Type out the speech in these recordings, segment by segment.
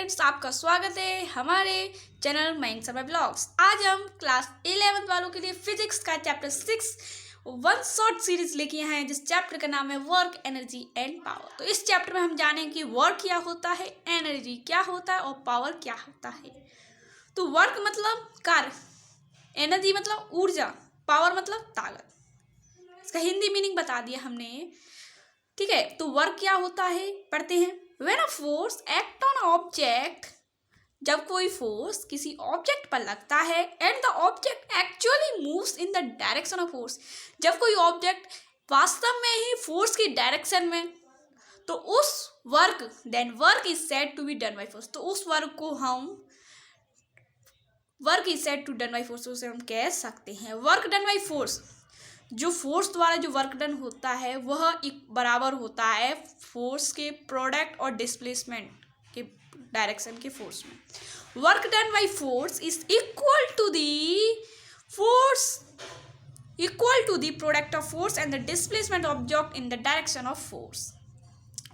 Friends, आपका स्वागत है हमारे चैनल माइंड समय ब्लॉग्स। आज हम क्लास 11 वालों के लिए फिजिक्स का चैप्टर 6 वन शॉर्ट सीरीज लेके आए हैं, जिस चैप्टर का नाम है वर्क, एनर्जी एंड पावर। तो इस चैप्टर में हम जानेंगे कि वर्क क्या होता है, एनर्जी क्या होता है और पावर क्या होता है। तो वर्क मतलब कार्य, एनर्जी मतलब ऊर्जा, पावर मतलब ताकत। इसका हिंदी मीनिंग बता दिया हमने, ठीक है। तो वर्क क्या होता है पढ़ते हैं। When a force act on an object, जब कोई फोर्स किसी ऑब्जेक्ट पर लगता है and the object actually moves in the direction of force, जब कोई ऑब्जेक्ट वास्तव में ही फोर्स की डायरेक्शन में, तो उस work then work is said to be done by force. तो उस वर्क को हम work is said to done by force उसे हम कह सकते हैं वर्क डन बाय फोर्स। जो फोर्स द्वारा जो वर्क डन होता है वह एक बराबर होता है फोर्स के प्रोडक्ट और डिस्प्लेसमेंट के डायरेक्शन के फोर्स में। Work done by force is equal to the product of force and the displacement object in the direction of force.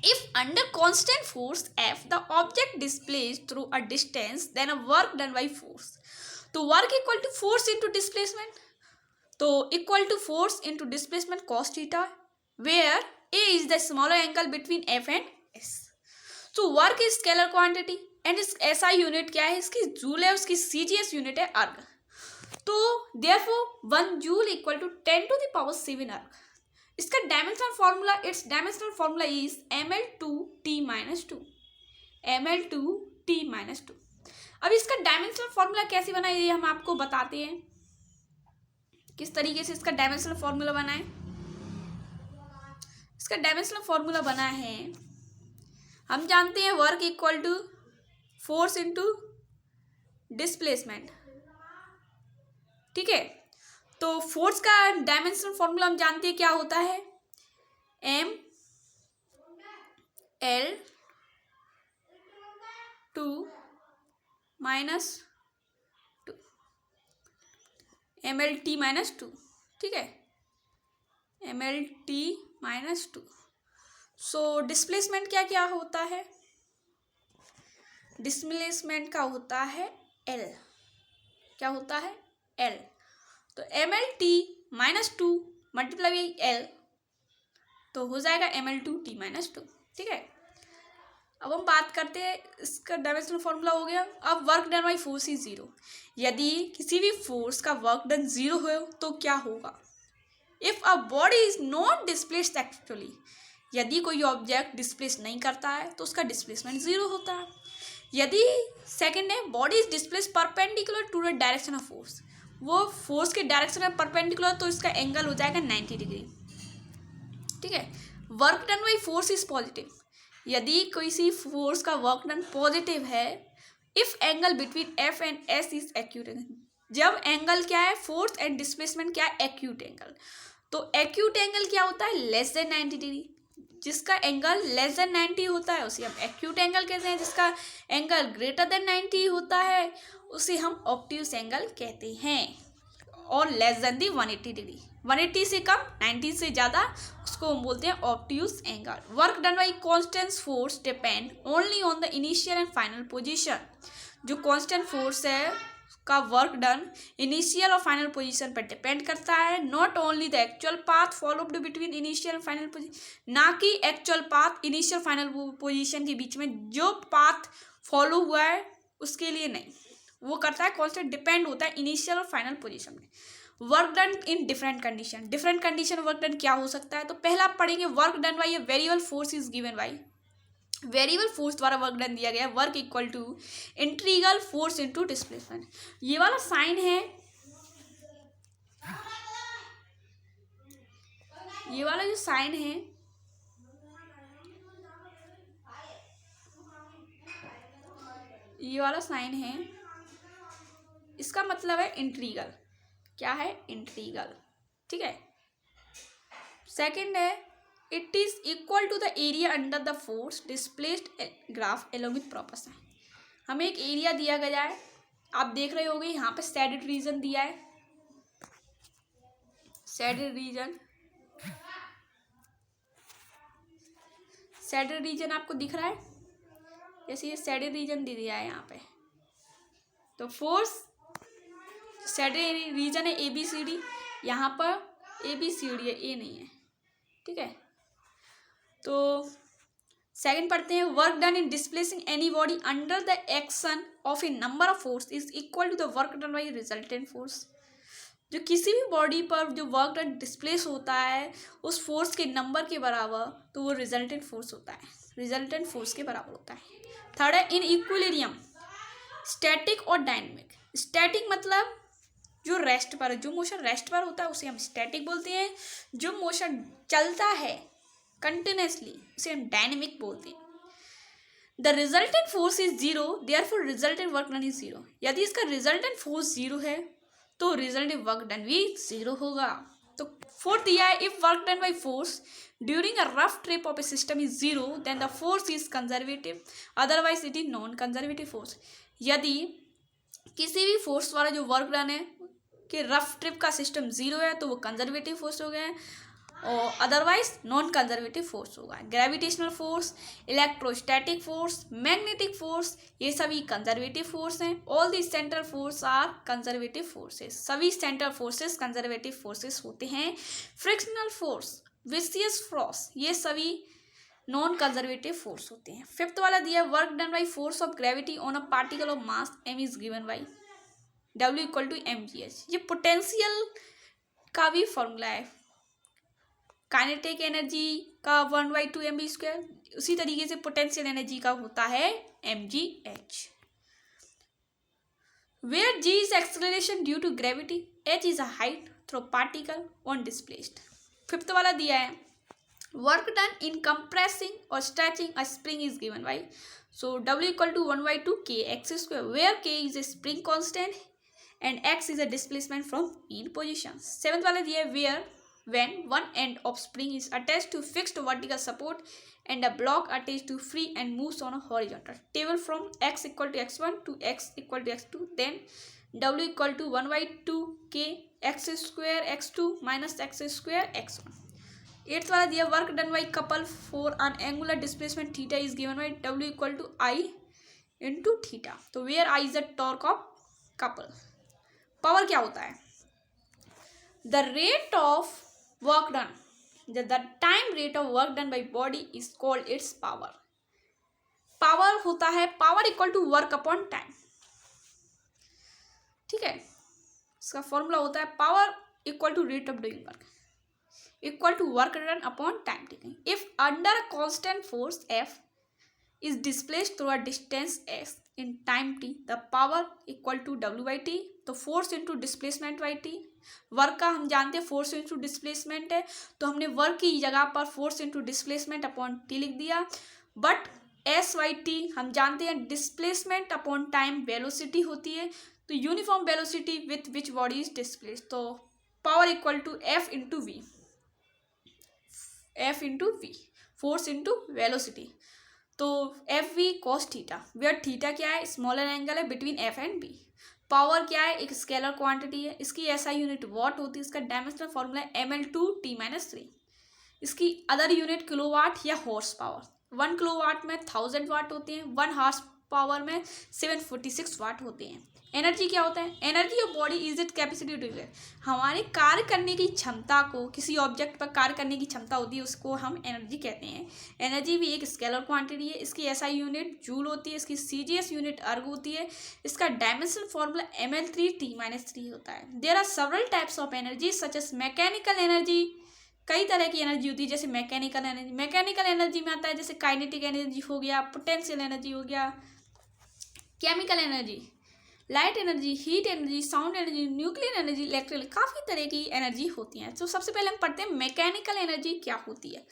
If under constant force F the object displaced through a distance, then a work done by force. तो work equal to force into displacement, तो equal to force into displacement cos थीटा, where A is the smaller angle between F and S. तो work is scalar quantity and इस SI unit क्या है, इसकी joule है, उसकी सीजीएस यूनिट है अर्ग। तो therefore 1 joule equal to 10 to the power 7 erg. इसका dimensional formula is ml2t-2, ml2t-2। अब इसका डायमेंशनल फार्मूला कैसे बना है ये हम आपको बताते हैं, किस तरीके से इसका डायमेंशनल फार्मूला बना है। इसका डायमेंशनल फार्मूला बना है, हम जानते हैं work equal to force into displacement, ठीक है। तो फोर्स का डायमेंशनल फार्मूला हम जानते हैं क्या होता है, m l 2 -2 mlt-2, ठीक है, mlt-2। सो डिस्प्लेसमेंट क्या क्या होता है, डिस्प्लेसमेंट का होता है L, क्या होता है L। तो mlt-2 मल्टीप्लाई बाई L, तो हो जाएगा ml2t-2, ठीक है। अब हम बात करते हैं, इसका डायमेंशनल फार्मूला हो गया। अब work done by force is 0। यदि किसी भी फोर्स का वर्क डन 0 हो तो क्या होगा, if a body is not displaced actually, यदि कोई ऑब्जेक्ट डिस्प्लेस नहीं करता है तो उसका डिस्प्लेसमेंट 0 होता है। यदि सेकंड है body is displace perpendicular to the direction of force, वो फोर्स के डायरेक्शन में परपेंडिकुलर, तो इसका एंगल हो जाएगा 90 डिग्री, ठीक है। Work done by force is positive, यदि किसी फोर्स का वर्क डन पॉजिटिव है, if angle between F and S is acute angle, जब एंगल क्या है फोर्स एंड डिस्प्लेसमेंट क्या है एक्यूट एंगल। तो एक्यूट एंगल क्या होता है, लेस देन 90 डिग्री। जिसका एंगल लेस देन 90 होता है उसे हम एक्यूट एंगल कहते हैं, जिसका एंगल ग्रेटर देन 90 होता है उसे हम ऑब्ट्यूस एंगल कहते हैं, और लेस देन दी 180 डिग्री, 180 से कम 90 से ज़्यादा उसको हम बोलते हैं obtuse angle. Work done by constant force depend only on the initial and final position. जो कांस्टेंट फोर्स है का वर्क डन इनिशियल और फाइनल पोजीशन पर डिपेंड करता है, not only the actual path followed between initial and final position, ना कि actual path initial final position के बीच में जो पाथ फॉलो हुआ है उसके लिए नहीं, वो करता है कांस्टेंट डिपेंड होता है इनिशियल और फाइनल पोजीशन में। Work done in different condition, different condition work done क्या हो सकता है, तो पहला पढ़ेंगे work done by a variable force is given by, variable force द्वारा वर्क डन दिया गया, work equal to integral force into displacement. ये वाला साइन है, ये वाला जो साइन है ये वाला साइन है, इसका मतलब है इंटीग्रल, क्या है इंटीग्रल, ठीक है। सेकंड है it is equal to the area under the force displaced graph along with proportion. हमें एक एरिया दिया गया है, आप देख रहे होंगे यहाँ पे शेडेड रीजन दिया है, शेडेड रीजन आपको दिख रहा है, जैसे ये सैडल रीजन दे दिया है यहाँ पे, तो फोर्स सैडल रीजन है ABCD, यहाँ पर ABCD है, ए नहीं है, ठीक है। तो सेकंड पढ़ते हैं, work done in displacing any body under the action of a number of force is equal to the work done by resultant force. जो किसी भी बॉडी पर जो वर्क डन डिस्प्लेस होता है उस फोर्स के नंबर के बराबर, तो वो रिजल्टेंट फोर्स होता है, रिजल्टेंट फोर्स के बराबर होता है। थर्ड है इन इक्विलिब्रियम स्टैटिक और डायनेमिक। स्टैटिक मतलब जो रेस्ट पर, जो मोशन रेस्ट पर होता है उसे हम स्टैटिक बोलते हैं, जो मोशन चलता है कंटिन्यूसली उसे हम डायनेमिक बोलते हैं। The resultant force is zero, therefore resultant work done is zero. यदि इसका रिजल्टेंट फोर्स जीरो है तो रिजल्टेंट वर्क डन भी जीरो होगा। तो फोर्थ दिया है, if work done by force during a rough trip of a system is zero then the force is conservative, otherwise it is non conservative force. यदि किसी भी फोर्स द्वारा जो वर्क डन है कि रफ ट्रिप का सिस्टम जीरो है तो वो कंजर्वेटिव फोर्स हो गया है, और अदरवाइज नॉन कंजर्वेटिव फोर्स होगा। Gravitational force, electrostatic force, magnetic force, ये सभी कंजर्वेटिव फोर्स हैं। All the central force are conservative forces, सभी सेंट्रल फोर्सेस कंजर्वेटिव फोर्सेस होते हैं। फ्रिक्शनल फोर्स, विस्कस फोर्स, ये सभी नॉन कंजर्वेटिव फोर्स होते हैं। फिफ्थ वाला दिया, work done by force of gravity on a particle of mass m is given by W equal to mgh। ये potential का भी फॉर्मूला है, काइनेटिक एनर्जी का 1/2 mv², उसी तरीके से पोटेंशियल एनर्जी का होता है mgh। Where g is acceleration due to gravity, h is a height through particle on displaced. Fifth वाला दिया है, वर्क डन इन कंप्रेसिंग और stretching a spring is given by, so W equal to 1/2 kx², वेयर k is a spring constant and x is a displacement from mean position। Seventh वाला दिया है, where when one end of spring is attached to fixed vertical support and a block attached to free and moves on a horizontal table from x equal to x1 to x equal to x2, then W equal to 1/2 k x² x2 minus x² x1। Eighth वाला दिया, work done by couple for an angular displacement theta is given by W equal to I into theta, तो where I is the torque of couple. Power क्या होता है, the rate of work done, the time rate of work done by body is called its power. Power होता है power equal to work upon time, ठीक है। इसका formula होता है power equal to rate of doing work equal to work done upon time taken. If under a constant force F is displaced through a distance s in time t, the power equal to W by t, तो force into displacement by T. Work का हम जानते हैं force into displacement है, तो हमने work की जगह पर force into displacement upon T लिख दिया। बट एस बाई टी हम जानते हैं डिस्प्लेसमेंट अपॉन टाइम वेलोसिटी होती है, तो uniform velocity with which body is displace, तो power equal to F into V, F into V, force into velocity, तो F V cos theta, where theta क्या है, स्मॉलर एंगल है between F and B. Power क्या है, एक scalar quantity है, इसकी एसआई यूनिट वॉट होती है, इसका डायमेंशनल फॉर्मूला है ml2t-3। इसकी अदर यूनिट किलोवाट या हॉर्स पावर। 1 किलोवाट में 1000 वाट होते हैं, 1 हॉर्स पावर में 746 वाट होते हैं। एनर्जी क्या होता है, energy of body is it capacity to do, हमारे कार्य करने की क्षमता को, किसी ऑब्जेक्ट पर कार्य करने की क्षमता होती है उसको हम एनर्जी कहते हैं। एनर्जी भी एक स्केलर क्वांटिटी है, इसकी एसआई यूनिट जूल होती है, इसकी सीजीएस यूनिट अर्ग होती है, इसका डायमेंशनल फॉर्मूला ml3t-3 होता है। There are several types of energy such as mechanical energy, कई तरह की एनर्जी होती है, जैसे मैकेनिकल एनर्जी। मैकेनिकल एनर्जी में आता है जैसे काइनेटिक एनर्जी हो गया, पोटेंशियल एनर्जी हो गया, chemical energy, light energy, heat energy, sound energy, nuclear energy, electrical, काफ़ी तरह की एनर्जी होती हैं। तो सबसे पहले हम पढ़ते हैं मैकेनिकल एनर्जी क्या होती है।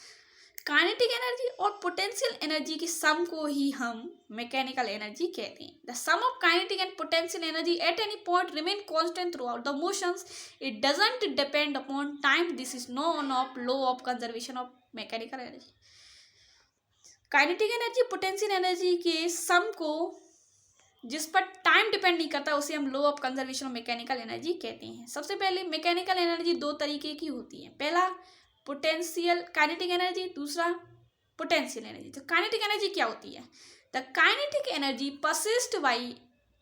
काइनेटिक एनर्जी और पोटेंशियल एनर्जी की सम को ही हम मैकेनिकल एनर्जी कहते हैं। The sum of kinetic and potential energy at any point remain constant throughout the motions, it doesn't depend upon time, this is known of law of conservation of mechanical energy. Kinetic energy potential energy के sum को जिस पर time depend नहीं करता उसे हम law of conservation of mechanical energy कहते हैं। सबसे पहले मैकेनिकल एनर्जी 2 तरीके की होती है, पहला पोटेंशियल काइनेटिक एनर्जी, दूसरा पोटेंशियल एनर्जी। तो काइनेटिक एनर्जी क्या होती है, the kinetic energy persist by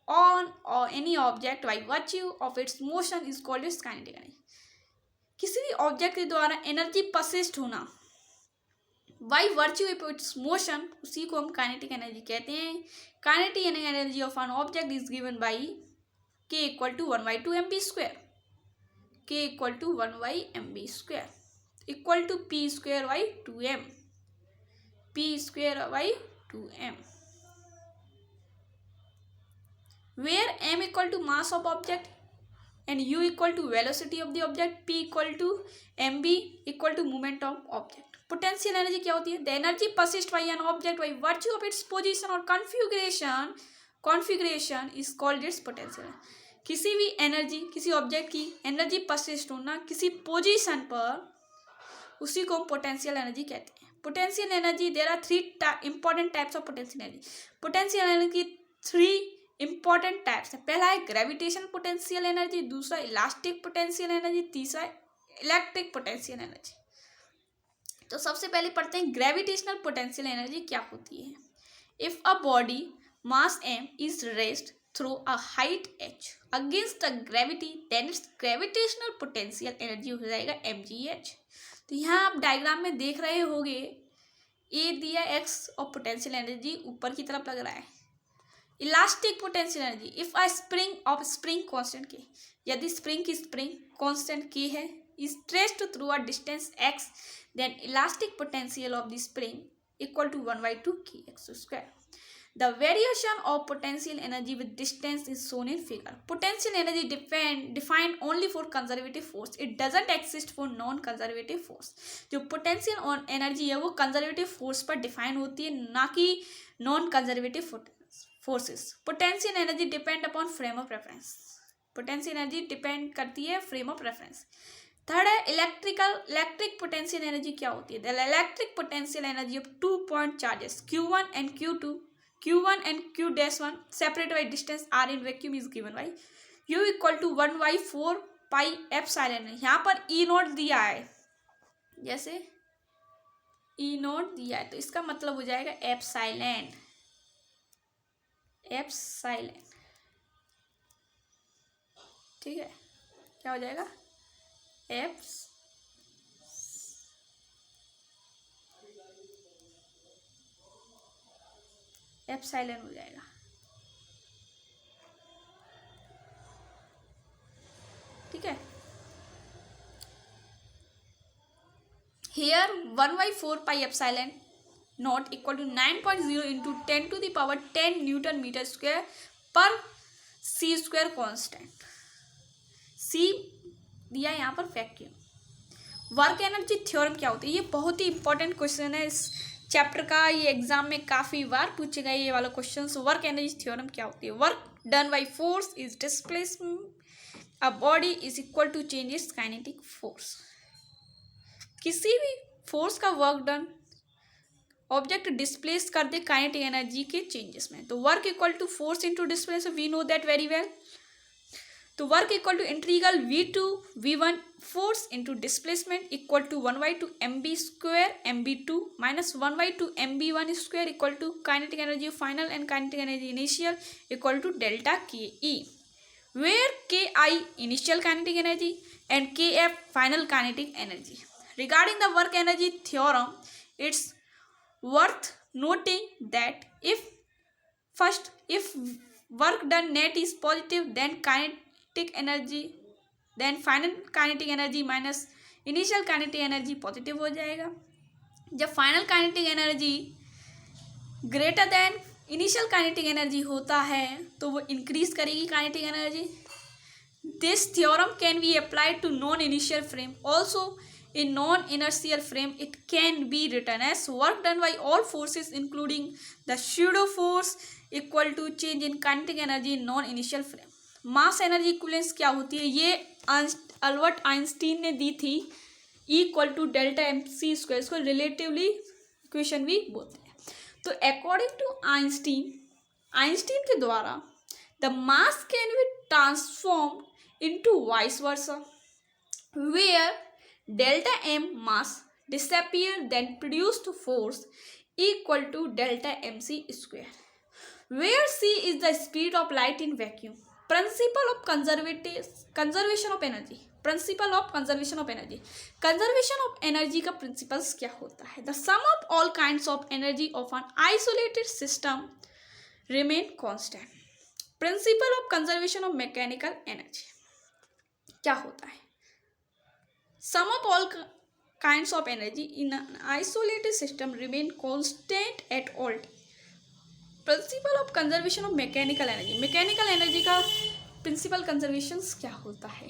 on or any object by virtue of its motion is called its kinetic energy. किसी भी ऑब्जेक्ट के द्वारा एनर्जी परसिस्ट होना by virtue of its motion, उसी को हम काइनेटिक एनर्जी कहते हैं। Kinetic energy of an object is given by k equal to 1/2 mv square, k equal to 1/mv square equal to p square by 2m, p square by 2m, where m equal to mass of object and u equal to velocity of the object, p equal to mv equal to movement of object। Potential energy क्या होती है? The energy persist by an object by virtue of its position or configuration is called its potential. किसी भी energy, किसी object की energy persist होना किसी position पर, उसी को हम पोटेंशियल एनर्जी कहते हैं। Potential energy, there are 3 important types of potential energy. Potential energy की 3 इंपॉर्टेंट टाइप्स है। पहला है ग्रेविटेशन पोटेंशियल एनर्जी, दूसरा इलास्टिक पोटेंशियल एनर्जी, तीसरा इलेक्ट्रिक पोटेंशियल एनर्जी। तो सबसे पहले पढ़ते हैं ग्रेविटेशनल पोटेंशियल एनर्जी क्या होती है। If a body mass m is raised through a height h against the gravity, then its gravitational potential energy हो जाएगा mgh। तो यहाँ आप डायग्राम में देख रहे होंगे, ए दिया x और पोटेंशियल एनर्जी ऊपर की तरफ लग रहा है। Elastic potential energy, if a spring constant k, यदि स्प्रिंग की कांस्टेंट k है, is stretched through a distance x, then elastic potential of the spring equal to 1/2 kx square. The variation of potential energy with distance is shown in figure. Potential energy defined only for conservative force. It doesn't exist for non-conservative force. जो potential energy है वो conservative force पर define होती है, ना कि non-conservative forces. Potential energy depend upon frame of reference. Potential energy depend करती है frame of reference. थर्ड है इलेक्ट्रिक पोटेंशियल एनर्जी क्या होती है। The electric potential energy of 2 point charges Q1 and Q1 and Q-1 separate by distance r in vacuum is given by U equal to 1/4 pi epsilon. यहाँ पर E0 दिया है, जैसे E0 दिया है तो इसका मतलब हो जाएगा एप्सिलॉन। ठीक है, क्या हो जाएगा? एप्सिलॉन हो जाएगा। ठीक है, here 1/4 pi epsilon not equal to 9.0 into 10 to the power 10 newton metre square per c square constant. c दिया यहाँ पर वैक्यूम। वर्क एनर्जी थ्योरम क्या होती है? ये बहुत ही इंपॉर्टेंट क्वेश्चन है इस चैप्टर का, ये एग्जाम में काफ़ी बार पूछे गए ये वाला क्वेश्चन। वर्क एनर्जी थ्योरम क्या होती है? Work done by force is displacement a body is equal to change its kinetic force. किसी भी फोर्स का वर्क डन ऑब्जेक्ट डिस्प्लेस कर दे काइनेटिक एनर्जी के चेंजेस में, तो work equal to force into displace, we know that very well. तो work equal to integral V2 V1 force into displacement equal to 1/2 mb square mb2 minus 1/2 mb1 square equal to kinetic energy final and kinetic energy initial equal to delta KE, where KI initial kinetic energy and KF final kinetic energy. Regarding the work energy theorem, it's worth noting that if work done net is positive, then kinetic energy, then final kinetic energy minus initial kinetic energy positive हो जाएगा। जब final kinetic energy greater than initial kinetic energy होता है तो वो increase करेगी kinetic energy. This theorem can be applied to non initial frame also. In non-inertial frame, it can be written as work done by all forces including the pseudo force equal to change in kinetic energy in non-initial frame. Mass energy equivalence क्या होती है? ये Albert Einstein ने दी थी, equal to delta mc square, इसको relatively equation भी बोलते हैं। तो अकॉर्डिंग टू आइंस्टीन के द्वारा the mass can be transformed into vice versa, where delta m mass disappear then produced force equal to delta mc square, where c is the speed of light in vacuum. Principle of conservation of energy. Principle of conservation of energy. Conservation of energy का principles क्या होता है? The sum of all kinds of energy of an isolated system remain constant. Principle of conservation of mechanical energy क्या होता है? Sum of all kinds of energy in an isolated system remain constant at all time. Principle of conservation of mechanical energy. Mechanical energy का principle conservation क्या होता है?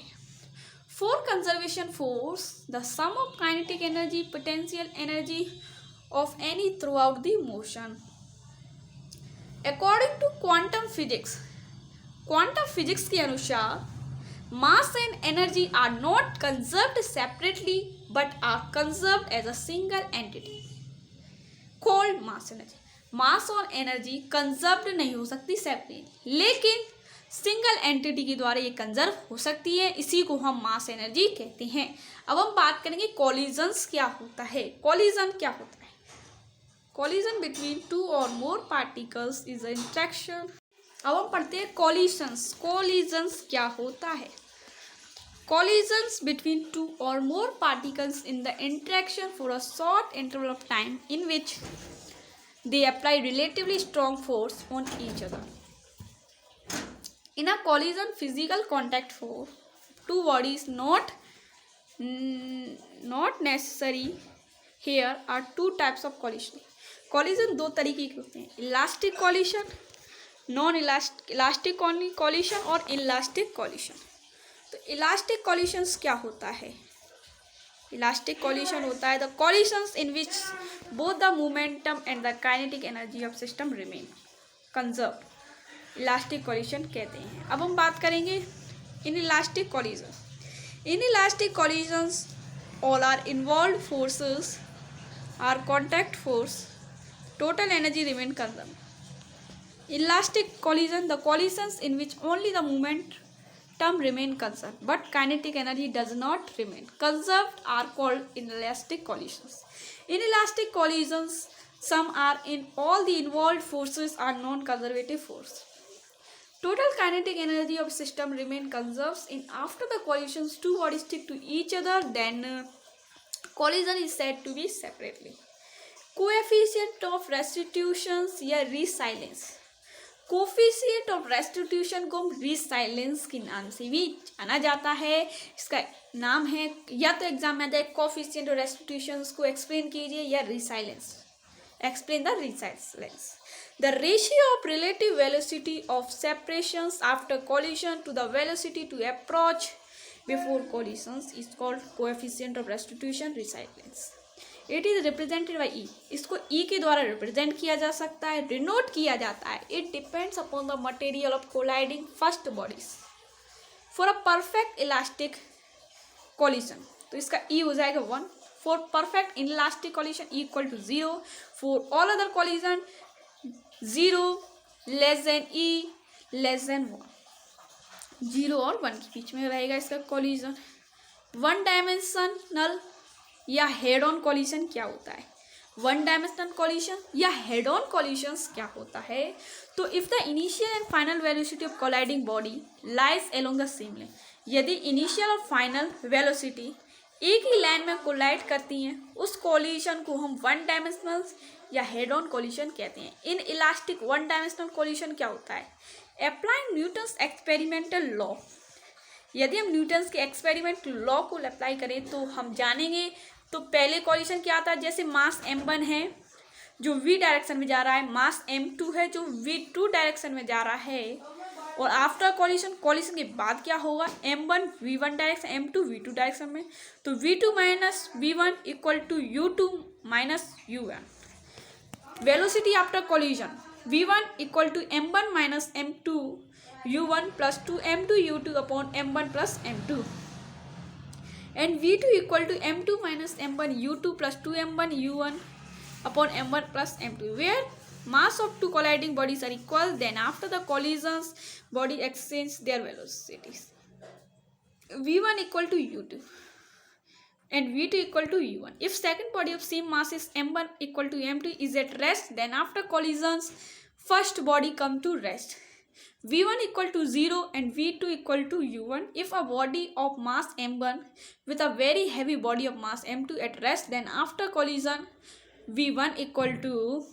For conservation force the sum of kinetic energy potential energy of any throughout the motion. According to quantum physics के अनुसार mass and energy are not conserved separately but are conserved as a single entity called mass energy. Mass और energy conserved नहीं हो सकती separate, लेकिन single entity के द्वारा ये कंजर्व हो सकती है. इसी को हम मास एनर्जी कहते हैं. अब हम बात करेंगे कॉलिजन्स क्या होता है. कॉलिजन क्या होता है? कॉलिजन बिटवीन टू और मोर पार्टिकल्स इज इंटरेक्शन. अब हम पढ़ते हैं कॉलिजन्स. कॉलिजन्स क्या होता है? Collisions between two or more particles in the interaction for a short interval of time in which they apply relatively strong force on each other. In a collision, physical contact for two bodies not necessary. Here are two types of collision. Collision दो तरीके के होते हैं, elastic collision, non elastic collision और elastic collision. तो elastic collisions क्या होता है? इलास्टिक कॉलिशन होता है the collisions in which both the momentum and the kinetic energy of system remain conserved. Elastic collision कहते हैं. अब हम बात करेंगे inelastic collision. Inelastic collisions all are involve forces are contact force, total energy remain conserved. Elastic collision the collisions in which only the moment term remain conserved but kinetic energy does not remain conserved are called inelastic collisions. Inelastic collisions, some are in all the involved forces are non-conservative force. Total kinetic energy of system remain conserved in after the collisions two bodies stick to each other, then collision is said to be separately. Coefficient of restitutions या resilience. Coefficient of restitution को हम resilience के नाम से भी जाना जाता है. इसका नाम है, या तो एग्जाम में आता है कोफिशिएंट ऑफ रेस्टिट्यूशन को एक्सप्लेन कीजिए या resilience, explain the resilience. The ratio of relative velocity of separations after collision to the velocity to approach before collisions is called coefficient of restitution resilience. It is represented by E. इसको E के द्वारा represent किया जा सकता है, denote किया जाता है. It depends upon the material of colliding first bodies for a perfect elastic collision. तो इसका ई हो जाएगा 1 for perfect inelastic collision, equal to 0 for all other collision, 0 less than e less than 1. 0 और 1 के बीच में रहेगा इसका कॉलिजन. वन डायमेंशनल या हेड ऑन कॉलिशन क्या होता है? वन डायमेंशनल कॉलिशन या हेड ऑन कॉलिशंस क्या होता है? तो if the initial and final velocity of colliding body lies along the same line, यदि इनिशियल और फाइनल वेलोसिटी एक ही लाइन में कोलाइड करती हैं, उस कॉलिशन को हम वन डायमेंशनल या हेड ऑन कॉलिशन कहते हैं. In elastic one dimensional collision क्या होता है? Applying Newton's experimental law. यदि हम न्यूटन्स के एक्सपेरिमेंट लॉ को अप्लाई करें तो हम जानेंगे. तो पहले कॉलिशन क्या आता है? जैसे मास m1 है जो v डायरेक्शन में जा रहा है, मास m2 है जो v2 डायरेक्शन में जा रहा है, और आफ्टर कॉलिशन के बाद क्या होगा? m1 v1 direction, m2 v2 direction में. तो v2 minus v1 equal to u2 minus u1. Velocity after collision v1 equal to m1 minus m2 u1 plus 2m2 u2 upon m1 plus m2, and v2 equal to m2 minus m1 u2 plus 2m1 u1 upon m1 plus m2, where mass of two colliding bodies are equal. Then after the collisions body exchange their velocities. v1 equal to u2 and V2 equal to U1. If second body of same mass is M1 equal to M2 is at rest, then after collisions, first body come to rest. V1 equal to 0 and V2 equal to U1. If a body of mass M1 with a very heavy body of mass M2 at rest, then after collision, V1 equal to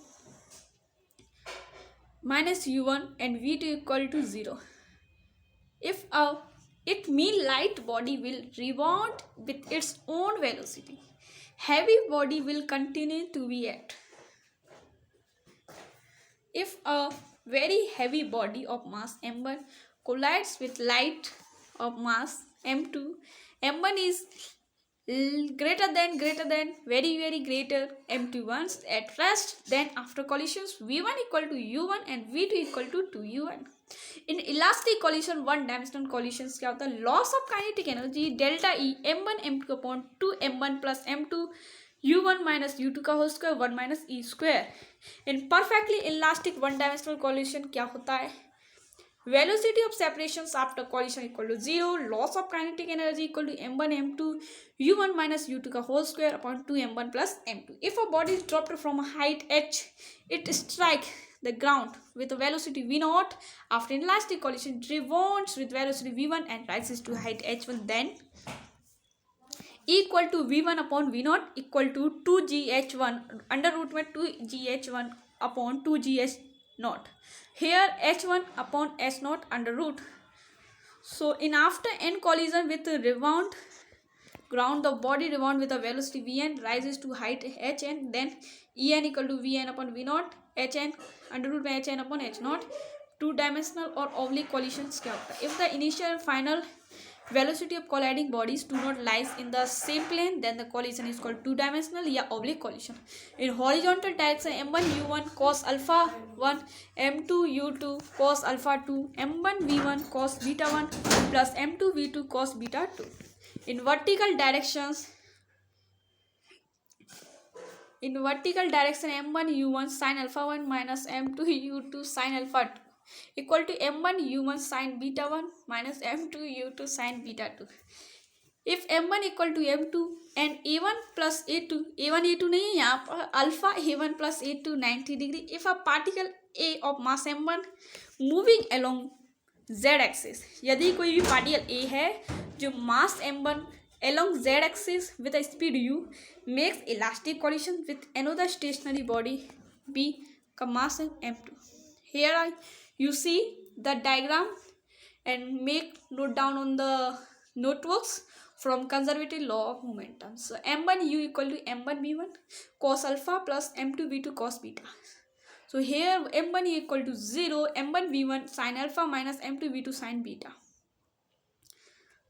minus U1 and V2 equal to 0. It means light body will rebound with its own velocity. Heavy body will continue to be at. If a very heavy body of mass M1 collides with light of mass M2, M1 is greater than very greater M2 once at rest, then after collisions V1 equal to U1 and V2 equal to 2U1. Inelastic collision one dimensional collisions क्या होता है, loss of kinetic energy delta E m1 m2 upon 2 m1 plus m2 u1 minus u2 का whole square 1 minus E square. In perfectly elastic one dimensional collision क्या होता है, velocity of separations after collision equal to 0, loss of kinetic energy equal to m1 m2 u1 minus u2 का whole square upon 2 m1 plus m2. If a body is dropped from a height h, it strike the ground with a velocity v0. After inelastic collision, it rebounds with velocity v1 and rises to height h1. Then equal to v1 upon v0 equal to 2gh1 under root में 2gh1 upon 2gh0. Here h1 upon h0 under root. So in after n collision with rebound ground, the body rebound with a velocity vn rises to height hn. Then en equal to vn upon v0 hn under root में hn upon h0. Two dimensional और oblique कॉलिशंस क्या होता है, if the initial final velocity of colliding bodies do not lies in the same plane, then the collision is called two dimensional या oblique collision. In horizontal direction m1 u1 cos alpha 1 m2 u2 cos alpha 2 m1 v1 cos beta 1 plus m2 v2 cos beta 2. In vertical direction m1 u1 sin alpha 1 minus m2 u2 sin alpha 2 equal to m1 u1 sin beta 1 minus m2 u2 sin beta 2. If m1 equal to m2 and a1 plus a2, a1 a2 नहीं है यहाँ पर, alpha a1 plus a2 90 degree. If a particle a of mass m1 moving along z axis, यदि कोई भी particle a है जो मास m1 along z axis with a speed u makes elastic collision with another stationary body b का mass m2. Here you see the diagram and make note down on the notebooks from conservative law of momentum. So m1 u equal to m1 v1 cos alpha plus m2 v2 cos beta. So here m1 equal to 0, m1 v1 sin alpha minus m2 v2 sin beta.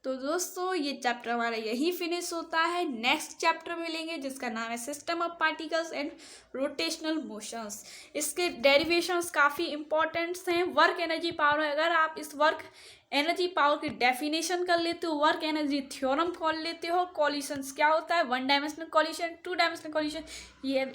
तो दोस्तों ये chapter हमारा यही finish होता है. Next chapter मिलेंगे जिसका नाम है system of particles and rotational motions. इसके डेरिवेशंस काफ़ी इंपॉर्टेंट्स हैं. वर्क एनर्जी पावर, अगर आप इस वर्क एनर्जी पावर की डेफिनेशन कर लेते हो, वर्क एनर्जी थ्योरम खोल लेते हो, कॉलिशंस क्या होता है, one dimensional coalition, two dimensional coalition, ये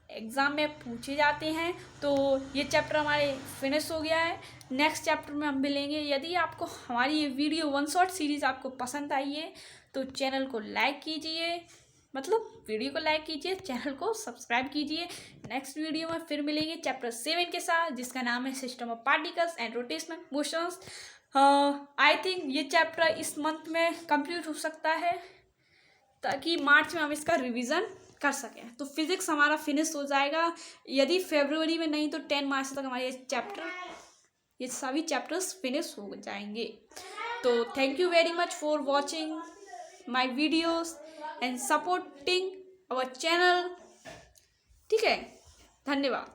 एग्ज़ाम में पूछे जाते हैं. तो ये चैप्टर हमारे फिनिश हो गया है. नेक्स्ट चैप्टर में हम मिलेंगे. यदि आपको हमारी ये वीडियो वन शॉट सीरीज़ आपको पसंद आई है तो चैनल को लाइक कीजिए, मतलब वीडियो को लाइक कीजिए, चैनल को सब्सक्राइब कीजिए. नेक्स्ट वीडियो में फिर मिलेंगे चैप्टर 7 के साथ जिसका नाम है system of particles and rotational motions. I think ये चैप्टर इस मंथ में कंप्लीट हो सकता है ताकि मार्च में हम इसका रिवीजन कर सकें. तो फिजिक्स हमारा फिनिश हो जाएगा. यदि फरवरी में नहीं तो 10 मार्च तक हमारे ये सभी चैप्टर्स फिनिश हो जाएंगे. तो thank you very much for watching my videos and supporting our channel. ठीक है, धन्यवाद.